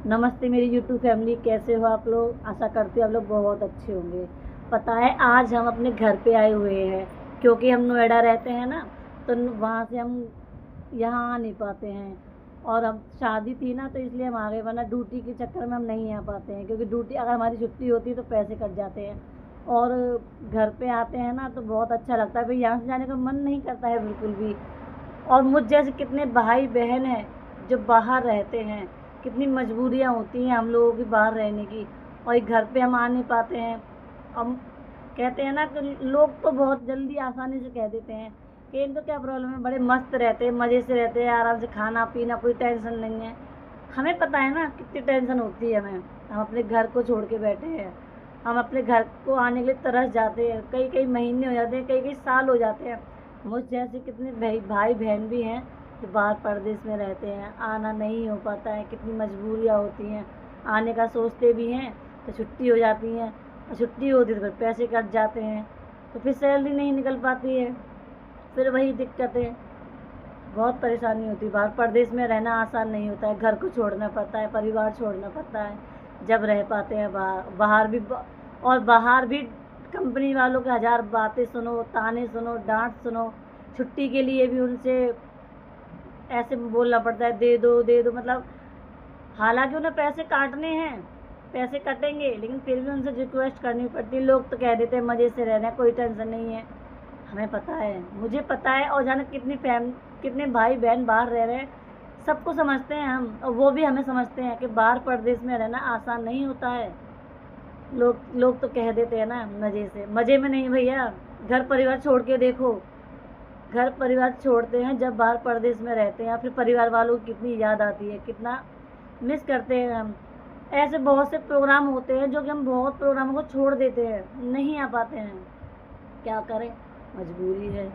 नमस्ते मेरी YouTube family, कैसे हो आप लोग। आशा करती हूँ आप लोग बहुत अच्छे होंगे। पता है आज हम अपने घर पे आए हुए हैं, क्योंकि हम नोएडा रहते हैं ना, तो वहाँ से हम यहाँ आ नहीं पाते हैं। और अब शादी थी ना, तो इसलिए हम आ गए, वरना ड्यूटी के चक्कर में हम नहीं आ पाते हैं, क्योंकि ड्यूटी अगर हमारी छुट्टी होती है तो पैसे कट जाते हैं। और घर पे आते हैं ना तो बहुत अच्छा लगता है, भाई यहाँ से जाने का मन नहीं करता है बिल्कुल भी। और मुझ जैसे कितने भाई बहन हैं जो बाहर रहते हैं, कितनी मजबूरियाँ होती हैं हम लोगों की बाहर रहने की, और घर पे हम आ नहीं पाते हैं। हम कहते हैं ना कि लोग तो बहुत जल्दी आसानी से कह देते हैं कि इनको क्या प्रॉब्लम है, बड़े मस्त रहते हैं, मज़े से रहते हैं, आराम से खाना पीना, कोई टेंशन नहीं है। हमें पता है ना कितनी टेंशन होती है हमें। हम अपने घर को छोड़ के बैठे हैं, हम अपने घर को आने के लिए तरस जाते हैं, कई कई महीने हो जाते हैं, कई कई साल हो जाते हैं। मुझ जैसे कितने भाई बहन भी हैं जो बाहर परदेश में रहते हैं, आना नहीं हो पाता है, कितनी मजबूरियाँ होती हैं। आने का सोचते भी हैं तो छुट्टी हो जाती है, और छुट्टी होती है तो फिर पैसे कट जाते हैं, तो फिर सैलरी नहीं निकल पाती है, फिर वही दिक्कतें। बहुत परेशानी होती है। बाहर परदेश में रहना आसान नहीं होता है, घर को छोड़ना पड़ता है, परिवार छोड़ना पड़ता है, जब रह पाते हैं बाहर। और बाहर भी कंपनी वालों के हज़ार बातें सुनो, ताने सुनो, डांट सुनो। छुट्टी के लिए भी उनसे ऐसे बोलना पड़ता है, दे दो, मतलब हालांकि उन्हें पैसे काटने हैं, पैसे कटेंगे, लेकिन फिर भी उनसे रिक्वेस्ट करनी पड़ती है। लोग तो कह देते हैं मज़े से रहना है, कोई टेंशन नहीं है। हमें पता है, मुझे पता है, और जाने कितने भाई बहन बाहर रह रहे हैं, सबको समझते हैं हम, और वो भी हमें समझते हैं कि बाहर परदेश में रहना आसान नहीं होता है। लोग तो कह देते हैं ना मज़े से, मज़े में नहीं भैया। घर परिवार छोड़ के देखो, घर परिवार छोड़ते हैं जब बाहर परदेश में रहते हैं, फिर परिवार वालों की कितनी याद आती है, कितना मिस करते हैं हम। ऐसे बहुत से प्रोग्राम होते हैं जो कि हम बहुत प्रोग्रामों को छोड़ देते हैं, नहीं आ पाते हैं, क्या करें, मजबूरी है।